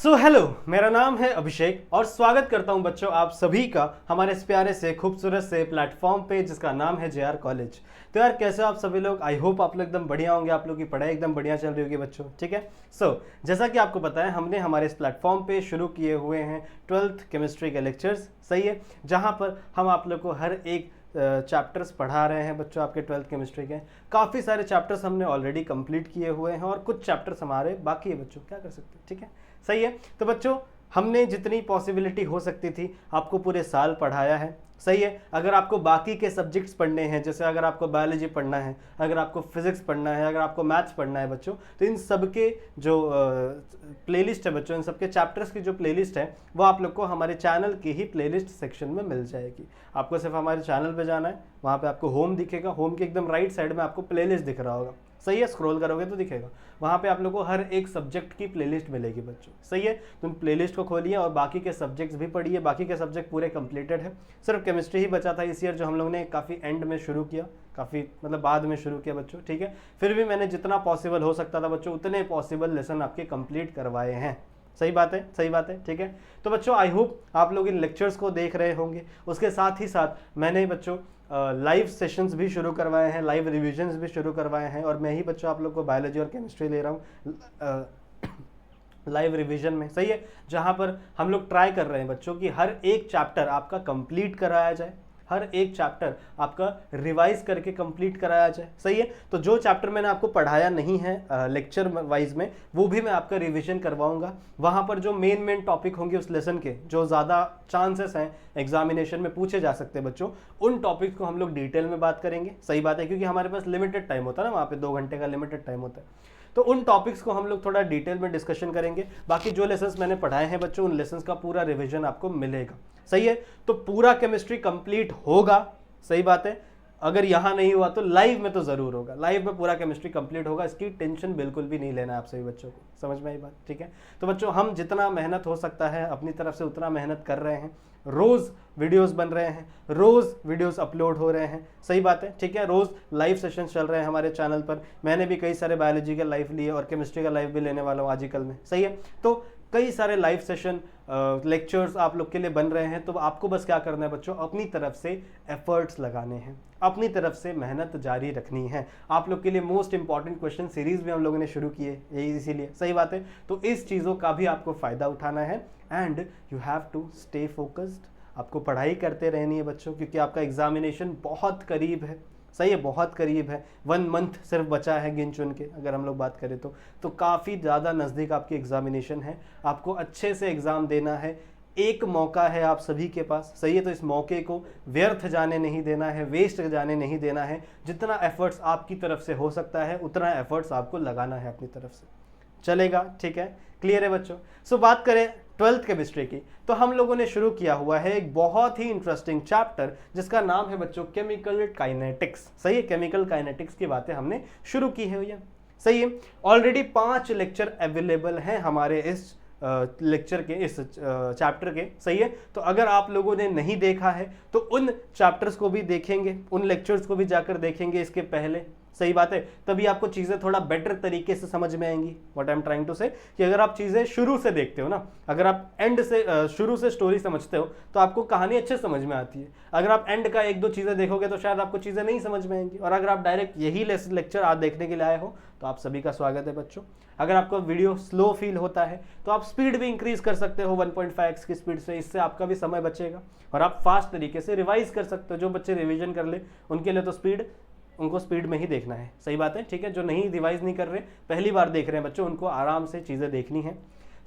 So hello, मेरा नाम है अभिषेक और स्वागत करता हूं बच्चों आप सभी का हमारे इस प्यारे से खूबसूरत से प्लेटफॉर्म पे जिसका नाम है जेआर कॉलेज। तो यार कैसे हो आप सभी लोग? आई होप आप लोग एकदम बढ़िया होंगे, आप लोग की पढ़ाई एकदम बढ़िया चल रही होगी बच्चों। ठीक है, जैसा कि आपको पता है हमने हमारे इस प्लेटफॉर्म पे शुरू किए हुए हैं 12th केमिस्ट्री के लेक्चर्स, सही है, जहाँ पर हम आप लोग को हर एक चैप्टर्स पढ़ा रहे हैं बच्चों। आपके 12th केमिस्ट्री के काफ़ी सारे चैप्टर्स हमने ऑलरेडी कंप्लीट किए हुए हैं और कुछ चैप्टर्स हमारे बाकी है बच्चों, क्या कर सकते हैं। ठीक है, सही है। तो बच्चों हमने जितनी पॉसिबिलिटी हो सकती थी आपको पूरे साल पढ़ाया है, सही है। अगर आपको बाकी के सब्जेक्ट्स पढ़ने हैं, जैसे अगर आपको बायोलॉजी पढ़ना है, अगर आपको फिजिक्स पढ़ना है, अगर आपको मैथ्स पढ़ना है बच्चों, तो इन सब के जो प्लेलिस्ट है बच्चों, इन सब के चैप्टर्स की जो प्लेलिस्ट है वो आप लोग को हमारे चैनल की ही प्लेलिस्ट सेक्शन में मिल जाएगी। आपको सिर्फ हमारे चैनल पे जाना है, वहाँ पे आपको होम दिखेगा, होम के एकदम राइट साइड में आपको प्लेलिस्ट दिख रहा होगा, सही है। स्क्रॉल करोगे तो दिखेगा, वहाँ पे आप लोगों को हर एक सब्जेक्ट की प्लेलिस्ट मिलेगी बच्चों, सही है। तुम प्लेलिस्ट को खोलिए और बाकी के सब्जेक्ट्स भी पढ़िए। बाकी के सब्जेक्ट पूरे कंप्लीटेड है, सिर्फ केमिस्ट्री ही बचा था इस ईयर, जो हम लोगों ने काफ़ी एंड में शुरू किया, काफ़ी मतलब बाद में शुरू किया बच्चों। ठीक है, फिर भी मैंने जितना पॉसिबल हो सकता था बच्चों उतने पॉसिबल लेसन आपके कंप्लीट करवाए हैं। सही बात है, सही बात है। ठीक है, तो बच्चों आई होप आप लोग इन लेक्चर्स को देख रहे होंगे। उसके साथ ही साथ मैंने बच्चों लाइव सेशंस भी शुरू करवाए हैं, लाइव रिविजन्स भी शुरू करवाए हैं, और मैं ही बच्चों आप लोग को बायोलॉजी और केमिस्ट्री ले रहा हूँ लाइव रिवीजन में, सही है। जहाँ पर हम लोग ट्राई कर रहे हैं बच्चों कि हर एक चैप्टर आपका कंप्लीट कराया जाए, हर एक चैप्टर आपका रिवाइज करके कंप्लीट कराया जाए, सही है। तो जो चैप्टर मैंने आपको पढ़ाया नहीं है लेक्चर वाइज में, वो भी मैं आपका रिवीजन करवाऊंगा। वहाँ पर जो मेन टॉपिक होंगे उस लेसन के, जो ज़्यादा चांसेस हैं एग्जामिनेशन में पूछे जा सकते हैं बच्चों, उन टॉपिक्स को हम लोग डिटेल में बात करेंगे, सही बात है, क्योंकि हमारे पास लिमिटेड टाइम होता है ना, वहाँ पे 2 घंटे का लिमिटेड टाइम होता है। तो उन टॉपिक्स को हम लोग थोड़ा डिटेल में डिस्कशन करेंगे। बाकी जो लेसन्स मैंने पढ़ाए हैं बच्चों, उन लेसन्स का पूरा रिवीजन आपको मिलेगा, सही है। तो पूरा केमिस्ट्री कंप्लीट होगा, सही बात है। अगर यहाँ नहीं हुआ तो लाइव में तो जरूर होगा, लाइव में पूरा केमिस्ट्री कंप्लीट होगा, इसकी टेंशन बिल्कुल भी नहीं लेना है आप सभी बच्चों को, समझ में आई बात? ठीक है, तो बच्चों हम जितना मेहनत हो सकता है अपनी तरफ से उतना मेहनत कर रहे हैं। रोज वीडियोस बन रहे हैं, रोज वीडियोस अपलोड हो रहे हैं, सही बात है। ठीक है, रोज लाइव सेशन चल रहे हैं हमारे चैनल पर। मैंने भी कई सारे बायोलॉजी के लाइव लिए और केमिस्ट्री का लाइव भी लेने वाला हूँ आज ही कल में, सही है। तो कई सारे लाइव सेशन लेक्चर्स आप लोग के लिए बन रहे हैं। तो आपको बस क्या करना है बच्चों, अपनी तरफ से एफर्ट्स लगाने हैं, अपनी तरफ से मेहनत जारी रखनी है। आप लोग के लिए मोस्ट इंपॉर्टेंट क्वेश्चन सीरीज भी हम लोगों ने शुरू किए यही, इसीलिए, सही बात है। तो इस चीज़ों का भी आपको फ़ायदा उठाना है and you have to stay focused. आपको पढ़ाई करते रहनी है बच्चों, क्योंकि आपका एग्जामिनेशन बहुत करीब है, सही है, बहुत करीब है। 1 मंथ सिर्फ बचा है गिन चुन के, अगर हम लोग बात करें तो काफ़ी ज़्यादा नज़दीक आपकी एग्जामिनेशन है। आपको अच्छे से एग्ज़ाम देना है, एक मौका है आप सभी के पास, सही है। तो इस मौके को व्यर्थ जाने नहीं देना है, वेस्ट जाने नहीं देना है। जितना एफर्ट्स आपकी तरफ से हो सकता है उतना एफर्ट्स आपको लगाना है अपनी तरफ से, चलेगा? ठीक है, क्लियर है बच्चों? सो बात करें 12th केमिस्ट्री की, तो हम लोगों ने शुरू किया हुआ है एक बहुत ही इंटरेस्टिंग चैप्टर जिसका नाम है बच्चों केमिकल काइनेटिक्स, सही है। केमिकल काइनेटिक्स की बातें हमने शुरू की है भैया, सही है। ऑलरेडी 5 लेक्चर अवेलेबल हैं हमारे इस लेक्चर के, इस चैप्टर के, सही है। तो अगर आप लोगों ने नहीं देखा है तो उन चैप्टर्स को भी देखेंगे, उन लेक्चर्स को भी जाकर देखेंगे इसके पहले, सही बात है। तभी आपको चीज़ें थोड़ा बेटर तरीके से समझ में आएंगी। What I am trying to say, कि अगर आप चीज़ें शुरू से देखते हो ना, अगर आप एंड से शुरू से स्टोरी समझते हो तो आपको कहानी अच्छे समझ में आती है। अगर आप एंड का 1-2 चीज़ें देखोगे तो शायद आपको चीज़ें नहीं समझ में आएंगी। और अगर आप डायरेक्ट यही लेक्चर आज देखने के लिए आए हो तो आप सभी का स्वागत है बच्चों। अगर आपको वीडियो स्लो फील होता है तो आप स्पीड भी इंक्रीज कर सकते हो 1.5x की स्पीड से, इससे आपका भी समय बचेगा और आप फास्ट तरीके से रिवाइज कर सकते हो। जो बच्चे रिवीजन कर ले उनके लिए तो उनको स्पीड में ही देखना है, सही बात है। ठीक है, जो नहीं रिवाइज नहीं कर रहे, पहली बार देख रहे हैं बच्चों, उनको आराम से चीज़ें देखनी है।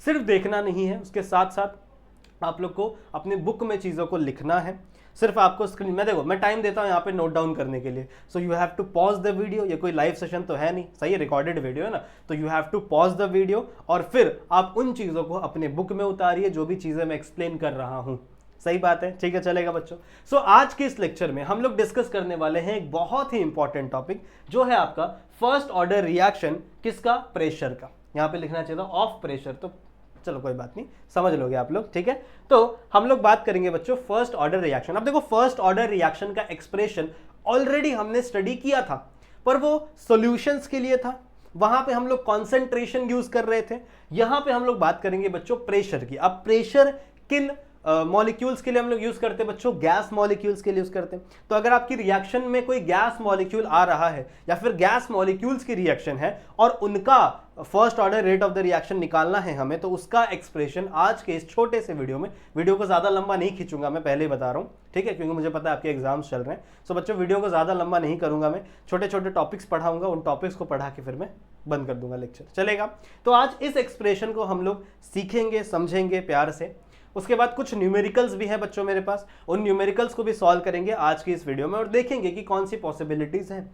सिर्फ देखना नहीं है, उसके साथ साथ आप लोग को अपनी बुक में चीज़ों को लिखना है। सिर्फ आपको स्क्रीन में देखो, मैं टाइम देता हूँ यहाँ पे नोट डाउन करने के लिए, so you have to pause the video. ये कोई लाइव सेशन तो है नहीं, सही है, रिकॉर्डेड वीडियो है ना, तो you have to pause the video और फिर आप उन चीज़ों को अपने बुक में उतारिए जो भी चीज़ें मैं एक्सप्लेन कर रहा हूँ, सही बात है। ठीक है, चलेगा बच्चों। सो आज के इस लेक्चर में हम लोग डिस्कस करने वाले हैं एक बहुत ही इंपॉर्टेंट टॉपिक, जो है आपका फर्स्ट ऑर्डर रिएक्शन। किसका? प्रेशर का। यहाँ पे लिखना चाहिए था ऑफ प्रेशर, तो चलो कोई बात नहीं, समझ लोगे आप लोग, ठीक है। तो हम लोग बात करेंगे बच्चों फर्स्ट ऑर्डर रिएक्शन। अब देखो, फर्स्ट ऑर्डर रिएक्शन का एक्सप्रेशन ऑलरेडी हमने स्टडी किया था, पर वो सॉल्यूशंस के लिए था, वहां पे हम लोग कॉन्सेंट्रेशन यूज कर रहे थे। यहां पे हम लोग बात करेंगे बच्चों प्रेशर की। अब प्रेशर किन मॉलिक्यूल्स के लिए हम लोग यूज करते हैं बच्चों? गैस मॉलिक्यूल्स के लिए यूज करते हैं। तो अगर आपकी रिएक्शन में कोई गैस मॉलिक्यूल आ रहा है या फिर गैस मॉलिक्यूल्स की रिएक्शन है और उनका first order rate of the reaction निकालना है हमें, तो उसका एक्सप्रेशन आज के इस छोटे से वीडियो में, वीडियो को ज्यादा लंबा नहीं खींचूंगा, मैं पहले ही बता रहा हूं, ठीक है, क्योंकि मुझे पता है आपके एग्जाम्स चल रहे हैं। सो बच्चों वीडियो को ज्यादा लंबा नहीं करूंगा, मैं छोटे छोटे टॉपिक्स पढ़ाऊंगा, उन टॉपिक्स को पढ़ा के फिर मैं बंद कर दूंगा लेक्चर, चलेगा? तो आज इस एक्सप्रेशन को हम लोग सीखेंगे, समझेंगे प्यार से। उसके बाद कुछ न्यूमेरिकल्स भी है बच्चों मेरे पास, उन न्यूमेरिकल्स को भी सॉल्व करेंगे आज की इस वीडियो में और देखेंगे कि कौन सी पॉसिबिलिटीज हैं।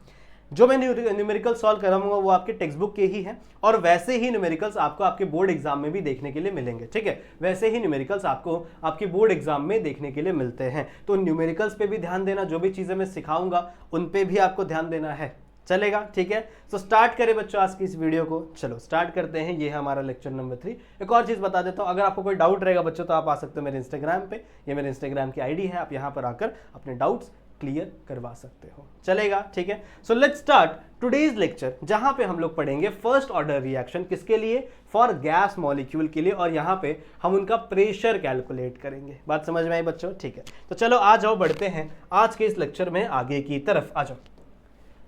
जो मैं न्यूमेरिकल सॉल्व कराऊंगा वो आपके टेक्स्ट बुक के ही हैं और वैसे ही न्यूमेरिकल्स आपको आपके बोर्ड एग्जाम में भी देखने के लिए मिलेंगे, ठीक है? वैसे ही न्यूमेरिकल्स आपको आपके बोर्ड एग्जाम में देखने के लिए मिलते हैं। तो न्यूमेरिकल्स पे भी ध्यान देना, जो भी चीजें मैं सिखाऊंगा उन पे भी आपको ध्यान देना है, चलेगा? ठीक है, तो स्टार्ट करें बच्चों आज की इस वीडियो को। चलो स्टार्ट करते हैं, ये है हमारा लेक्चर नंबर 3। एक और चीज बता देता हूं, अगर आपको कोई डाउट रहेगा बच्चों तो आप आ सकते हो मेरे इंस्टाग्राम पे, ये मेरे इंस्टाग्राम की आईडी है, आप यहां पर आकर अपने डाउट्स क्लियर करवा सकते हो, चलेगा? ठीक है, so let's start today's lecture, जहां पे हम लोग पढ़ेंगे फर्स्ट ऑर्डर रिएक्शन, किसके लिए? फॉर गैस मॉलिक्यूल के लिए, और यहां पे हम उनका प्रेशर कैलकुलेट करेंगे। बात समझ में आई बच्चों? ठीक है, तो चलो आ जाओ, बढ़ते हैं आज के इस लेक्चर में आगे की तरफ। आ जाओ,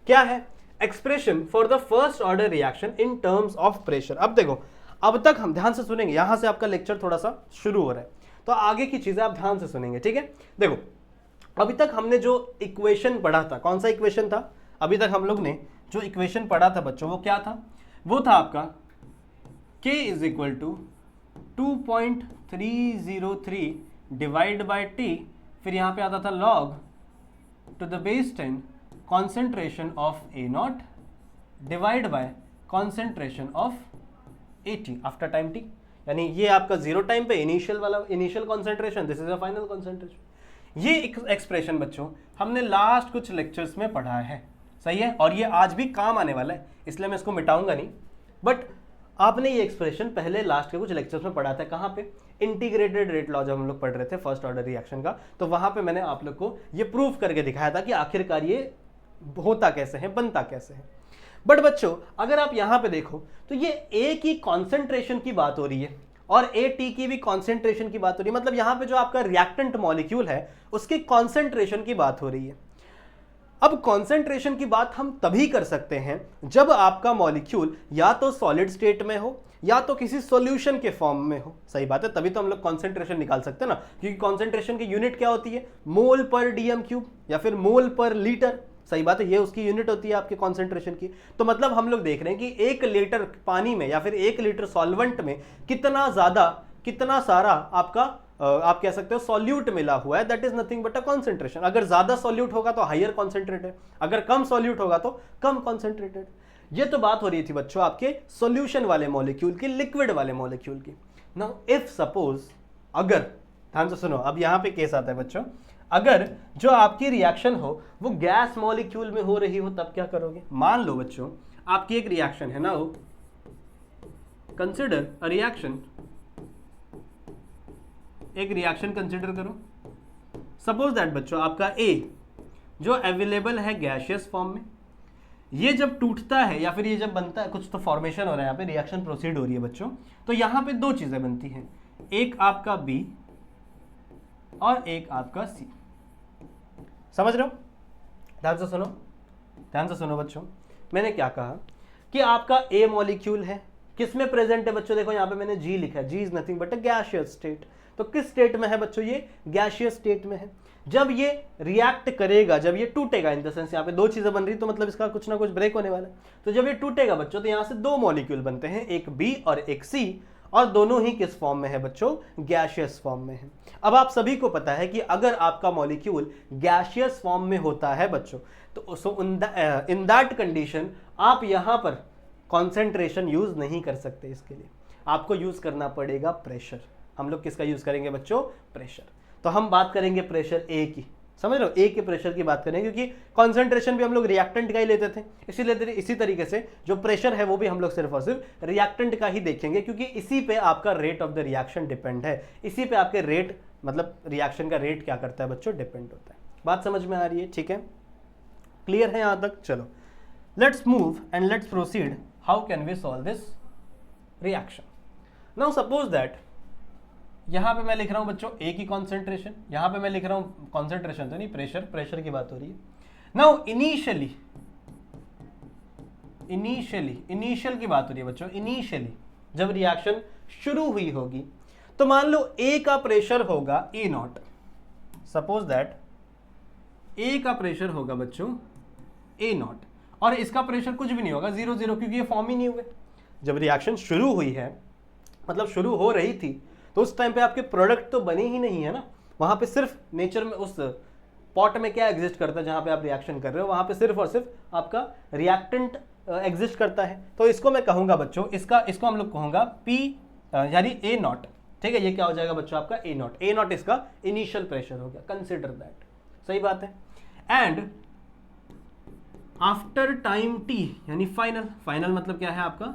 क्या है expression for the first order reaction in terms of pressure. अब देखो, अब तक हम ध्यान से सुनेंगे, यहां से आपका लेक्चर थोड़ा सा शुरू हो रहा है, तो आगे की चीजें आप ध्यान से सुनेंगे, ठीक है? देखो, अभी तक हमने जो इक्वेशन पढ़ा था, कौन सा इक्वेशन था? अभी तक हम लोग ने जो इक्वेशन पढ़ा था बच्चों, वो क्या था? वो था आपका k is equal to 2.303 divide by t, फिर यहां पे आता था log to the base 10 concentration of A0 divide by concentration of AT after time t, यानी ये आपका जीरो टाइम पे इनिशियल वाला initial concentration, this is a final concentration. ये एक्सप्रेशन बच्चों हमने लास्ट कुछ लेक्चर्स में पढ़ा है, सही है, और ये आज भी काम आने वाला है, इसलिए मैं इसको मिटाऊंगा नहीं। बट आपने ये एक्सप्रेशन पहले लास्ट के कुछ लेक्चर्स में पढ़ा था, कहाँ पे? इंटीग्रेटेड रेट लॉ जब हम लोग पढ़ रहे थे फर्स्ट ऑर्डर रिएक्शन का, तो वहां पे मैंने आप लोग को ये प्रूफ करके दिखाया था कि आखिरकार ये होता कैसे है, बनता कैसे है। बट बच्चों अगर आप यहां पे देखो तो ये ए की कॉन्सेंट्रेशन की बात हो रही है और ए टी की भी कॉन्सेंट्रेशन की बात हो रही है, मतलब यहां पे जो आपका रिएक्टेंट मॉलिक्यूल है उसकी कॉन्सेंट्रेशन की बात हो रही है। अब कॉन्सेंट्रेशन की बात हम तभी कर सकते हैं जब आपका मॉलिक्यूल या तो सॉलिड स्टेट में हो या तो किसी सॉल्यूशन के फॉर्म में हो, सही बात है, तभी तो हम लोग कॉन्सेंट्रेशन निकाल सकते हैं ना, क्योंकि कॉन्सेंट्रेशन की यूनिट क्या होती है? मोल पर डीएम क्यूब या फिर मोल पर लीटर, सही बात है, ये उसकी यूनिट होती है आपके कॉन्सेंट्रेशन की। तो मतलब हम लोग देख रहे हैं कि 1 लीटर पानी में या फिर 1 लीटर सॉल्वेंट में कितना सारा आपका आप कह सकते हो सॉल्यूट मिला हुआ है, that is nothing but a concentration. अगर ज्यादा सॉल्यूट होगा तो हायर कॉन्सेंट्रेटेड, अगर कम सॉल्यूट होगा तो कम कॉन्सेंट्रेटेड। ये तो बात हो रही थी बच्चों आपके सॉल्यूशन वाले मॉलिक्यूल की, लिक्विड वाले मॉलिक्यूल की। नाउ इफ सपोज, अगर, ध्यान से सुनो, अब यहां पे केस आता है बच्चों, अगर जो आपकी रिएक्शन हो वो गैस मॉलिक्यूल में हो रही हो, तब क्या करोगे? मान लो बच्चों आपकी एक रिएक्शन है ना, कंसिडर अ रिएक्शन, एक रिएक्शन कंसिडर करो। सपोज दैट बच्चों आपका ए जो अवेलेबल है गैसियस फॉर्म में, ये जब टूटता है या फिर ये जब बनता है, कुछ तो फॉर्मेशन हो रहा है यहाँ पे, रिएक्शन प्रोसीड हो रही है बच्चों, तो यहाँ पे 2 चीजें बनती हैं, एक आपका बी और एक आपका सी। समझ रहे हो? ध्यान से सुनो बच्चों, मैंने क्या कहा कि आपका ए मॉलिक्यूल है, किसमें प्रेजेंट है बच्चों? देखो यहाँ पे मैंने जी लिखा है, G is nothing but a gaseous state. तो किस स्टेट में है बच्चों? ये गैसियस स्टेट में है। जब ये रिएक्ट करेगा, जब ये टूटेगा, इन द सेंस यहाँ पे 2 चीजें बन रही, तो मतलब इसका कुछ ना कुछ ब्रेक होने वाला है। तो जब ये टूटेगा बच्चों तो यहाँ से 2 मॉलिक्यूल बनते हैं, एक बी और एक सी, और दोनों ही किस फॉर्म में है बच्चों? गैसियस फॉर्म में है। अब आप सभी को पता है कि अगर आपका मॉलिक्यूल गैसियस फॉर्म में होता है बच्चों, तो सो इन दैट कंडीशन आप यहां पर कॉन्सेंट्रेशन यूज नहीं कर सकते, इसके लिए आपको यूज करना पड़ेगा प्रेशर। हम लोग किसका यूज करेंगे बच्चों? प्रेशर। तो हम बात करेंगे प्रेशर ए की, समझ रहे हो? ए के प्रेशर की बात करेंगे, क्योंकि कॉन्सेंट्रेशन भी हम लोग रिएक्टेंट का ही लेते थे, इसीलिए इसी तरीके से जो प्रेशर है वो भी हम लोग सिर्फ और सिर्फ रिएक्टेंट का ही देखेंगे, क्योंकि इसी पे आपका rate of the reaction depend है, इसी पे आपके रेट, मतलब रिएक्शन का रेट क्या करता है बच्चों? डिपेंड होता है। बात समझ में आ रही है? ठीक है, क्लियर है यहां तक? चलो let's move and let's proceed how can we solve this reaction. Now suppose that यहां पे मैं लिख रहा हूं बच्चों ए की कॉन्सेंट्रेशन, यहां पे मैं लिख रहा हूं कॉन्सेंट्रेशन तो नहीं, प्रेशर की बात हो रही है। नाउ इनिशियल की बात हो रही है बच्चों। इनिशियली जब रिएक्शन शुरू हुई होगी तो मान लो ए का प्रेशर होगा ए नॉट। सपोज दैट ए का प्रेशर होगा बच्चों ए नॉट, और इसका प्रेशर कुछ भी नहीं होगा, 0 0, क्योंकि ये फॉर्म ही नहीं हुए। जब रिएक्शन शुरू हुई है, मतलब शुरू हो रही थी, तो उस टाइम पे आपके प्रोडक्ट तो बने ही नहीं है ना। वहां पे सिर्फ नेचर में उस पॉट में क्या एग्जिस्ट करता है जहां पे आप रिएक्शन कर रहे हो, वहां पे सिर्फ और सिर्फ आपका रिएक्टेंट एग्जिस्ट करता है। तो इसको मैं कहूंगा बच्चों, इसको हम लोग कहूंगा P यानी ए नॉट। ठीक है, ये क्या हो जाएगा बच्चों आपका ए नॉट। ए नॉट इसका इनिशियल प्रेशर हो गया, कंसिडर दैट। सही बात है। एंड आफ्टर टाइम टी यानी फाइनल मतलब क्या है आपका,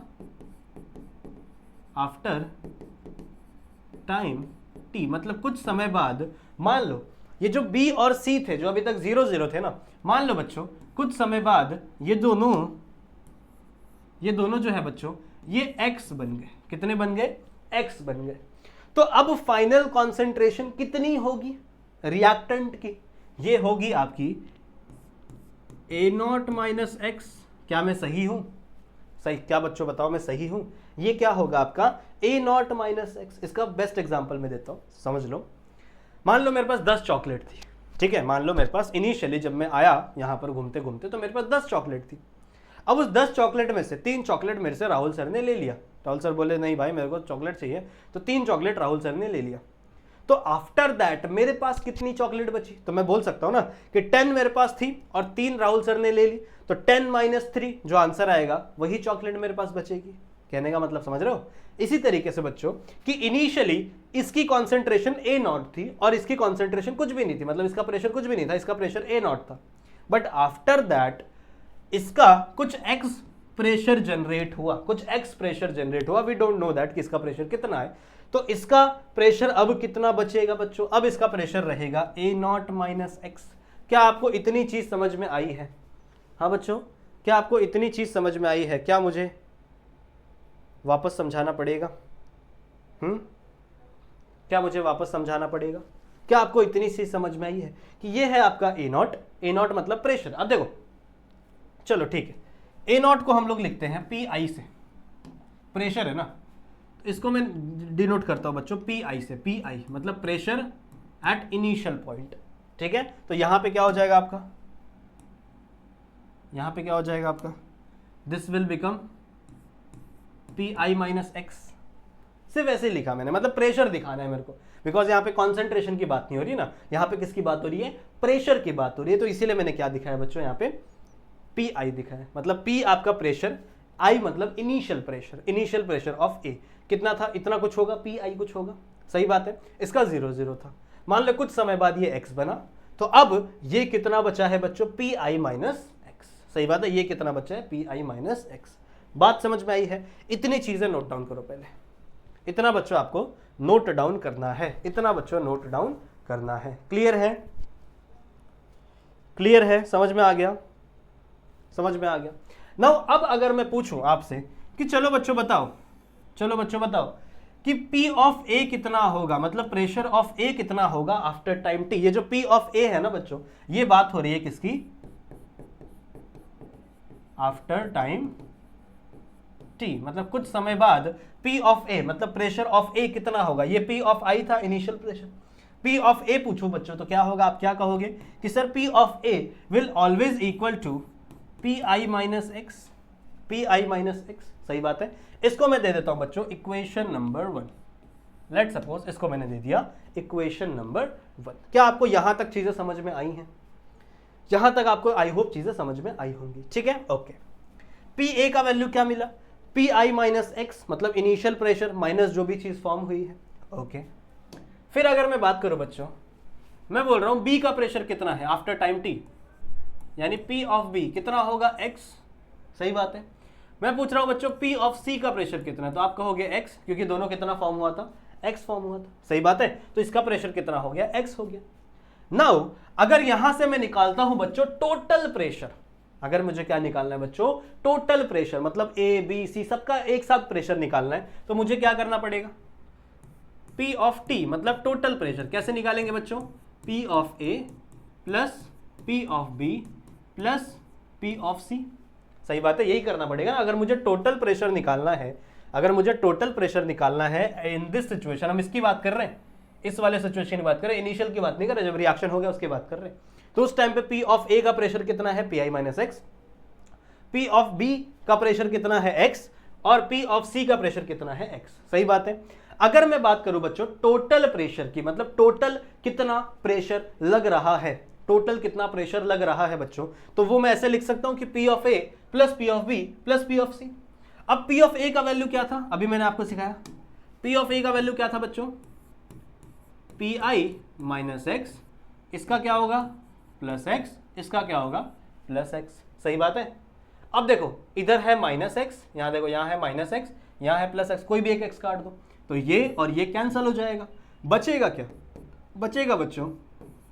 आफ्टर टाइम टी मतलब कुछ समय बाद। मान लो ये जो बी और सी थे जो अभी तक 0 0 थे ना, मान लो बच्चों कुछ समय बाद ये दोनों जो है बच्चों ये x बन गए। कितने बन गए? x बन गए। तो अब फाइनल कॉन्सेंट्रेशन कितनी होगी रिएक्टेंट की? ये होगी आपकी ए नॉट माइनस एक्स। क्या मैं सही हूं? सही। क्या बच्चों बताओ मैं सही हूं? ये क्या होगा आपका ए नॉट माइनस एक्स। इसका बेस्ट एग्जांपल मैं देता हूं, समझ लो। मान लो मेरे पास 10 चॉकलेट थी। ठीक है, मान लो मेरे पास इनिशियली जब मैं आया यहां पर घूमते घूमते तो मेरे पास 10 चॉकलेट थी। अब उस 10 चॉकलेट में से 3 चॉकलेट मेरे से राहुल सर ने ले लिया। राहुल सर बोले नहीं भाई मेरे को चॉकलेट चाहिए, तो 3 चॉकलेट राहुल सर ने ले लिया। तो आफ्टर दैट मेरे पास कितनी चॉकलेट बची? तो मैं बोल सकता हूं ना कि 10 मेरे पास थी और 3 राहुल सर ने ले ली, तो 10 - 3 जो आंसर आएगा वही चॉकलेट मेरे पास बचेगी। कहने का मतलब समझ रहे हो? इसी तरीके से बच्चों कि इनिशियली इसकी कॉन्सेंट्रेशन ए नॉट थी और इसकी कॉन्सेंट्रेशन कुछ भी नहीं थी, मतलब इसका प्रेशर कुछ भी नहीं था, इसका प्रेशर ए नॉट था। बट आफ्टर दैट इसका कुछ एक्स प्रेशर जनरेट हुआ, वी डोंट नो दैट कि इसका प्रेशर कितना है। तो इसका प्रेशर अब कितना बचेगा बच्चों? अब इसका प्रेशर रहेगा ए नॉट माइनस एक्स। क्या आपको इतनी चीज समझ में आई है? हाँ बच्चों, क्या आपको इतनी चीज समझ में आई है? क्या मुझे वापस समझाना पड़ेगा? क्या मुझे वापस समझाना पड़ेगा? क्या आपको इतनी चीज समझ में आई है कि ये है आपका ए नॉट मतलब प्रेशर। अब देखो, चलो ठीक है, ए नॉट को हम लोग लिखते हैं पी आई से, प्रेशर है ना, इसको मैं डिनोट करता हूं बच्चों पी आई से। पी आई मतलब प्रेशर एट इनिशियल पॉइंट। ठीक है, तो यहां पे क्या हो जाएगा आपका, यहां पे क्या हो जाएगा आपका, this will become P I minus x. सिर्फ ऐसे लिखा मैंने, मतलब प्रेशर दिखाना है मेरे को, बिकॉज यहाँ पे कॉन्सेंट्रेशन की बात नहीं हो रही ना, यहाँ पे किसकी बात हो रही है? प्रेशर की बात हो रही है। तो इसीलिए मैंने क्या दिखाया बच्चों, यहाँ पे पी आई दिखाया। मतलब पी आपका प्रेशर, आई मतलब इनिशियल प्रेशर ऑफ ए। कितना था? इतना कुछ होगा, पी आई कुछ होगा। सही बात है। इसका 0 0 था। मान लो कुछ समय बाद ये एक्स बना, तो अब ये कितना बचा है बच्चों? P I minus x. सही बात है, ये कितना बचा है? P I minus x. बात समझ में आई है? इतनी चीजें नोट डाउन करो पहले। इतना बच्चों आपको नोट डाउन करना है, इतना बच्चों नोट डाउन करना है। क्लियर है? क्लियर है? समझ में आ गया? समझ में आ गया। नाउ अब अगर मैं पूछूं आपसे कि चलो बच्चों बताओ कि P ऑफ A कितना होगा, मतलब प्रेशर ऑफ A कितना होगा आफ्टर टाइम T। ये जो P ऑफ A है ना बच्चों, ये बात हो रही है किसकी? आफ्टर टाइम T, मतलब कुछ समय बाद P ऑफ A मतलब प्रेशर ऑफ A कितना होगा? ये P ऑफ I था initial pressure. P of A पूछूं बच्चों तो क्या होगा? आप क्या कहोगे कि sir P of A will always equal to P I minus x. P I minus x. सही बात है। इसको मैं दे देता हूं बच्चों इक्वेशन नंबर 1। लेट सपोज इसको मैंने दे दिया इक्वेशन नंबर 1। क्या आपको यहां तक चीजें समझ में आई हैं? यहां तक आपको आई होप चीजें समझ में आई होंगी। ठीक है, ओके। पी ए का वैल्यू क्या मिला? पी आई माइनस एक्स, मतलब इनिशियल प्रेशर माइनस जो भी चीज फॉर्म हुई है। ओके, फिर अगर मैं बात करूं बच्चों, मैं बोल रहा हूं बी का प्रेशर कितना है आफ्टर टाइम टी, यानी P ऑफ B कितना होगा? X। सही बात है। मैं पूछ रहा हूं बच्चों P ऑफ C का प्रेशर कितना है, तो आप कहोगे X, क्योंकि दोनों कितना फॉर्म हुआ था? X फॉर्म हुआ था। सही बात है। तो इसका प्रेशर कितना हो गया? X हो गया। नाउ अगर यहां से मैं निकालता हूं बच्चों टोटल प्रेशर, अगर मुझे क्या निकालना है बच्चों, टोटल प्रेशर, मतलब ए बी सी सबका एक साथ प्रेशर निकालना है, तो मुझे क्या करना पड़ेगा, P ऑफ T मतलब टोटल प्रेशर कैसे निकालेंगे बच्चों, P of A plus P of B plus P of C। सही बात है, यही करना पड़ेगा ना। अगर मुझे टोटल प्रेशर निकालना है, अगर मुझे टोटल प्रेशर निकालना है इन दिस सिचुएशन, हम इसकी बात कर रहे हैं, इस वाले सिचुएशन की बात कर रहे हैं, इनिशियल की बात नहीं कर रहे, जब रिएक्शन हो गया उसकी बात कर रहे हैं। तो उस टाइम पे P ऑफ A का प्रेशर कितना है, Pi minus x, P of B का प्रेशर कितना है x, और P ऑफ C का प्रेशर कितना है x। सही बात है। अगर मैं बात करूं बच्चों टोटल प्रेशर की, मतलब टोटल कितना प्रेशर लग रहा है, टोटल कितना प्रेशर लग रहा है बच्चों, तो वो मैं ऐसे लिख सकता हूं कि P of A plus P of B plus P of C। अब P ऑफ A का वैल्यू क्या था, अभी मैंने आपको सिखाया, P ऑफ A का वैल्यू क्या था बच्चों, Pi माइनस एक्स, इसका क्या होगा प्लस एक्स, इसका क्या होगा प्लस एक्स। सही बात है। अब देखो इधर है माइनस एक्स, यहां देखो यहां है माइनस एक्स, यहां है प्लस एक्स, कोई भी एक एक्स काट दो तो ये और ये कैंसिल हो जाएगा, बचेगा क्या, बचेगा बच्चों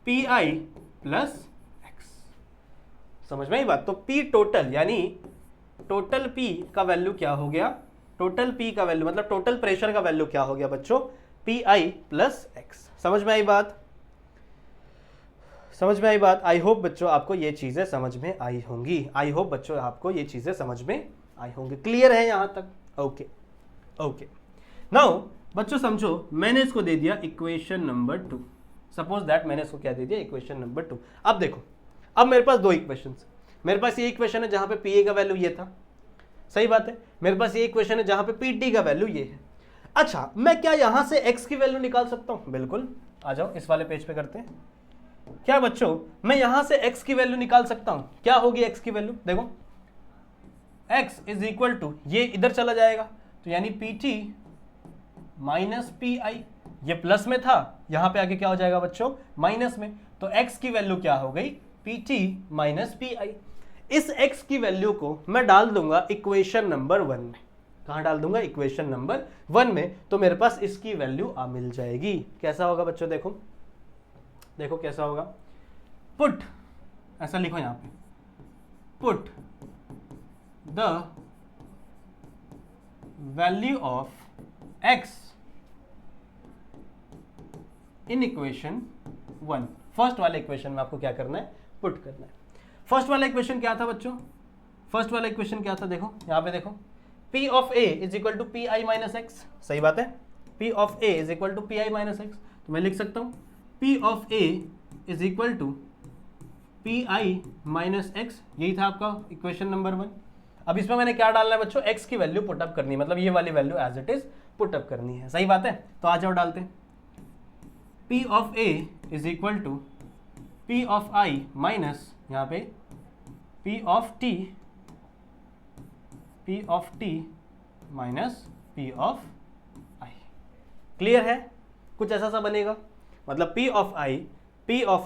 Pi प्लस एक्स। समझ में आई बात। तो P टोटल यानी टोटल P का वैल्यू क्या हो गया, टोटल P का वैल्यू मतलब टोटल प्रेशर का वैल्यू क्या हो गया बच्चों, Pi प्लस एक्स। समझ में आई बात, समझ में आई बात। आई होप बच्चों आपको ये चीजें समझ में आई होंगी, आई होप बच्चों आपको ये चीजें समझ में आई होंगी। क्लियर है यहां तक, ओके ओके। नाउ बच्चों समझो, मैंने इसको दे दिया इक्वेशन नंबर 2, सपोज दैट मैंने इसको क्या दे दिया, इक्वेशन नंबर 2। अब देखो, अब मेरे पास दो इक्वेशंस, मेरे पास ये इक्वेशन है जहां पे Pa का वैल्यू ये था, सही बात है, मेरे पास ये इक्वेशन है जहां पे Pt का वैल्यू ये है। अच्छा, मैं क्या यहां से x की वैल्यू निकाल सकता हूं, बिल्कुल, आ जाओ इस वाले पेज पे करते हैं। क्या बच्चों मैं यहां से x की वैल्यू निकाल सकता हूं, क्या होगी x की वैल्यू, देखो x इज इक्वल टू, ये इधर चला जाएगा तो यानी Pt माइनस Pi, ये प्लस में था, यहां पे आके क्या हो जाएगा बच्चों माइनस में, तो x की वैल्यू क्या हो गई Pt माइनस Pi। इस x की वैल्यू को मैं डाल दूंगा इक्वेशन नंबर 1 में, कहां डाल दूंगा, इक्वेशन नंबर 1 में, तो मेरे पास इसकी वैल्यू आ मिल जाएगी। कैसा होगा बच्चों, देखो देखो कैसा होगा, पुट, ऐसा लिखो यहां पे, put the value of x in equation 1। First वाले इक्वेशन में आपको क्या करना है, पुट करना है। फर्स्ट वाला इक्वेशन क्या था बच्चों, फर्स्ट वाला इक्वेशन क्या था, देखो यहां पे देखो, P of A is equal to Pi minus x. सही बात है, P of A is equal to Pi minus x, तो मैं लिख सकता हूं P of A is equal to Pi minus x, यही था आपका इक्वेशन नंबर 1। अब इसमें मैंने क्या डालना है बच्चों, x की वैल्यू पुटअप करनी है, मतलब ये वाली value as it is put up करनी है। सही बात है, तो आ जाओ डालते हैं, P of A is equal to P of I minus यहाँ पे P of T minus P of I। Clear है, कुछ ऐसा सा बनेगा, मतलब P ऑफ